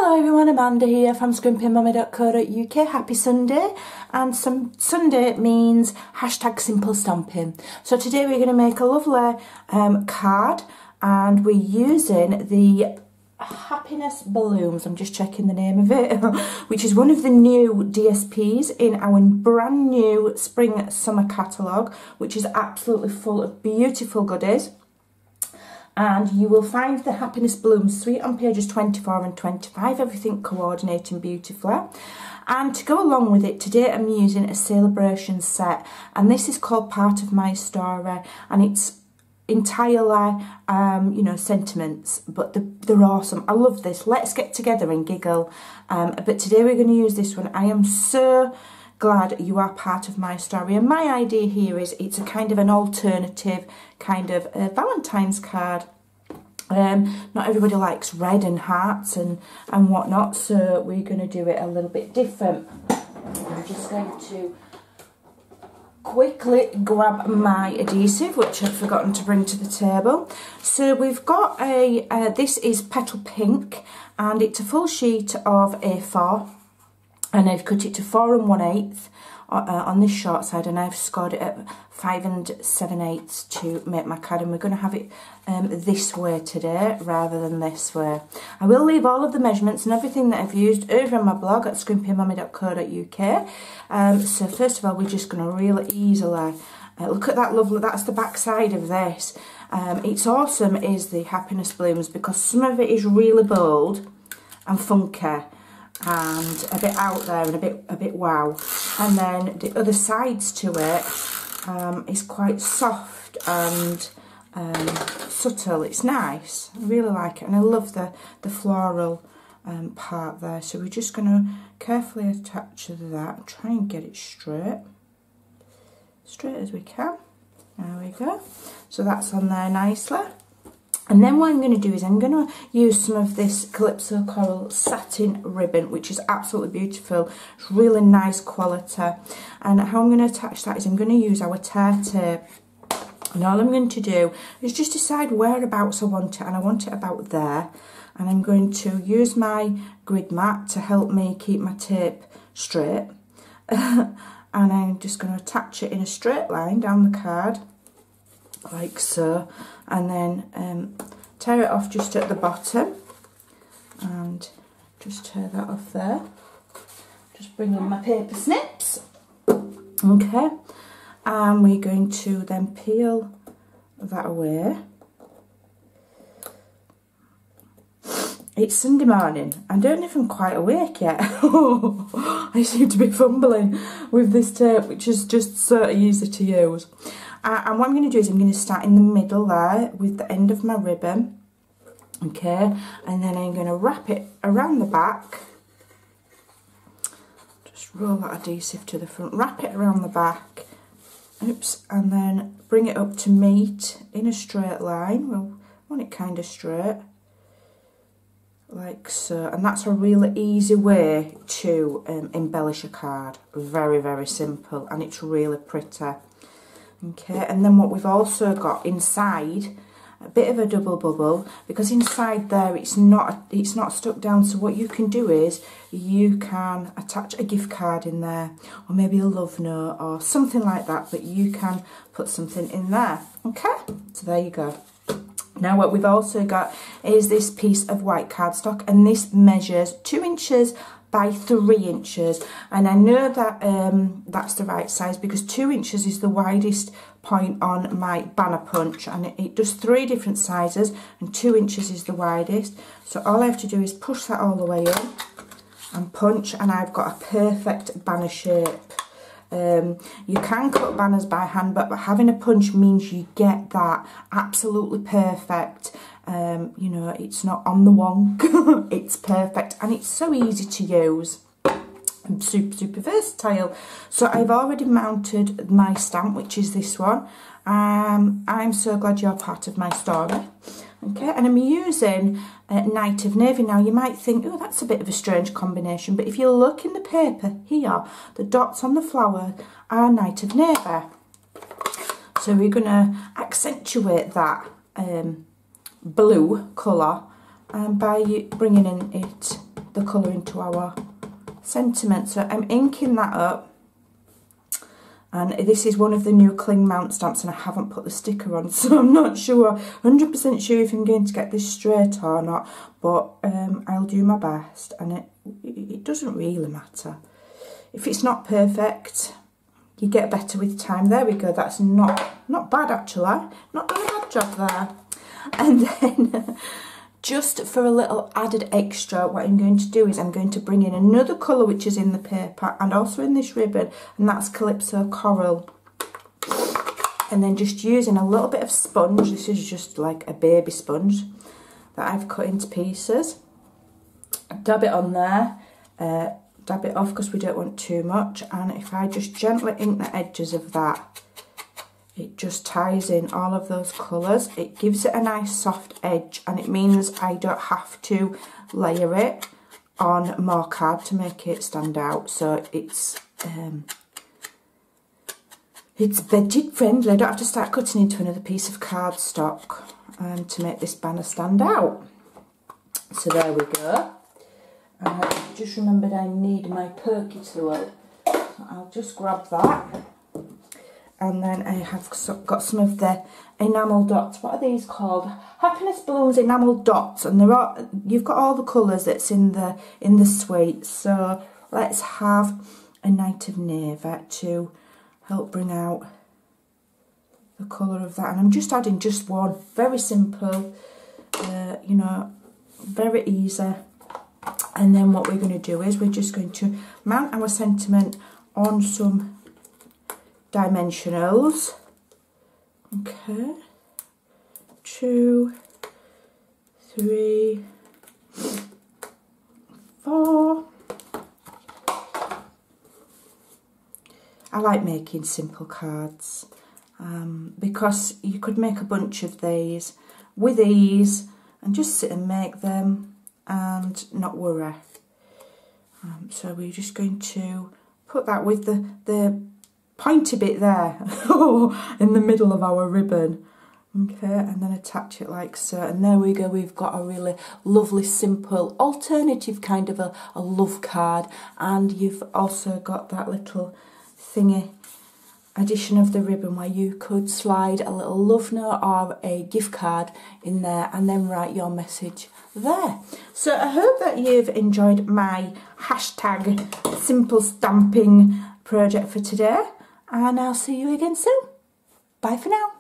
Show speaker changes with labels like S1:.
S1: Hello everyone, Amanda here from Scrimpingmommy.co.uk. Happy Sunday, and Sunday means hashtag simple stamping. So today we're going to make a lovely card, and we're using the happiness balloons. I'm just checking the name of it, which is one of the new DSPs in our brand new spring summer catalogue, which is absolutely full of beautiful goodies. And you will find the happiness balloons sweet on pages 24 and 25, everything coordinating beautifully. And to go along with it, today I'm using a celebration set, and this is called Part of My Story, and it's entirely, you know, sentiments, but they're awesome. I love this. Let's get together and giggle. But today we're going to use this one. I am so glad you are part of my story, and my idea here is it's a kind of an alternative kind of Valentine's card. Not everybody likes red and hearts and whatnot, so we're going to do it a little bit different. I'm just going to quickly grab my adhesive, which I've forgotten to bring to the table. So we've got this is Petal Pink, and it's a full sheet of A4. And I've cut it to 4 1/8 on this short side, and I've scored it at 5 7/8 to make my card, and we're going to have it this way today rather than this way. I will leave all of the measurements and everything that I've used over on my blog at scrimpingmommy.co.uk. So first of all, we're just going to really easily look at that lovely, that's the back side of this. It's awesome is the happiness balloons, because some of it is really bold and funky and a bit out there and a bit wow, and then the other sides to it is quite soft and subtle. It's nice. I really like it, and I love the floral part there. So we're just going to carefully attach that and try and get it straight as we can. There we go. So that's on there nicely. And then what I'm going to do is I'm going to use some of this Calypso Coral satin ribbon, which is absolutely beautiful. It's really nice quality. And how I'm going to attach that is I'm going to use our tear tape. And all I'm going to do is just decide whereabouts I want it. And I want it about there. And I'm going to use my grid mat to help me keep my tape straight. And I'm just going to attach it in a straight line down the card, like so, and then tear it off just at the bottom, and just tear that off there. Just bring in my paper snips, okay, and we're going to then peel that away. It's Sunday morning. I don't know if I'm quite awake yet. I seem to be fumbling with this tape, which is just so easy to use. And what I'm going to do is I'm going to start in the middle there with the end of my ribbon, okay, and then I'm going to wrap it around the back. Just roll that adhesive to the front, wrap it around the back, oops, and then bring it up to meet in a straight line. Well, I want it kind of straight, like so, and that's a really easy way to embellish a card. Very, very simple, and it's really pretty. Okay, and then what we've also got inside, a bit of a double bubble, because inside there it's not stuck down. So what you can do is you can attach a gift card in there, or maybe a love note or something like that, but you can put something in there. Okay, so there you go. Now what we've also got is this piece of white cardstock, and this measures 2 inches by 3 inches, and I know that that's the right size because 2 inches is the widest point on my banner punch, and it does 3 different sizes, and 2 inches is the widest. So all I have to do is push that all the way in and punch, and I've got a perfect banner shape. You can cut banners by hand, but having a punch means you get that absolutely perfect. You know, it's not on the wonk. It's perfect, and it's so easy to use. Super versatile. So I've already mounted my stamp, which is this one. I'm so glad you're part of my story. Okay, and I'm using Night of Navy. Now you might think, oh, that's a bit of a strange combination, but if you look in the paper here, the dots on the flower are Night of Navy. So we're going to accentuate that blue colour by bringing in the colour into our sentiment. So I'm inking that up. And this is one of the new cling mount stamps, and I haven't put the sticker on, so I'm not sure, 100% sure if I'm going to get this straight or not, but I'll do my best, and it doesn't really matter. If it's not perfect, you get better with time. There we go, that's not bad actually, not done a bad job there. And then, just for a little added extra, what I'm going to do is I'm going to bring in another colour which is in the paper and also in this ribbon, and that's Calypso Coral. And then just using a little bit of sponge, this is just like a baby sponge that I've cut into pieces. Dab it on there, dab it off because we don't want too much, and if I just gently ink the edges of that, it just ties in all of those colours. It gives it a nice soft edge, and it means I don't have to layer it on more card to make it stand out. So it's budget friendly. I don't have to start cutting into another piece of cardstock to make this banner stand out. So there we go. Just remembered I need my perky tool. So I'll just grab that. And then I have got some of the enamel dots. What are these called? Happiness Balloons enamel dots. And you've got all the colours that's in the suite. So let's have a Night of Navy to help bring out the colour of that. And I'm just adding just one. Very simple, you know, very easy. And then what we're going to do is we're just going to mount our sentiment on some dimensionals. Okay, 2, 3, 4. I like making simple cards because you could make a bunch of these with ease and just sit and make them and not worry. So we're just going to put that with the pointy bit there in the middle of our ribbon. Okay, and then attach it like so, and there we go, we've got a really lovely simple alternative kind of a love card. And you've also got that little thingy addition of the ribbon where you could slide a little love note or a gift card in there and then write your message there. So I hope that you've enjoyed my hashtag simple stamping project for today, and I'll see you again soon. Bye for now.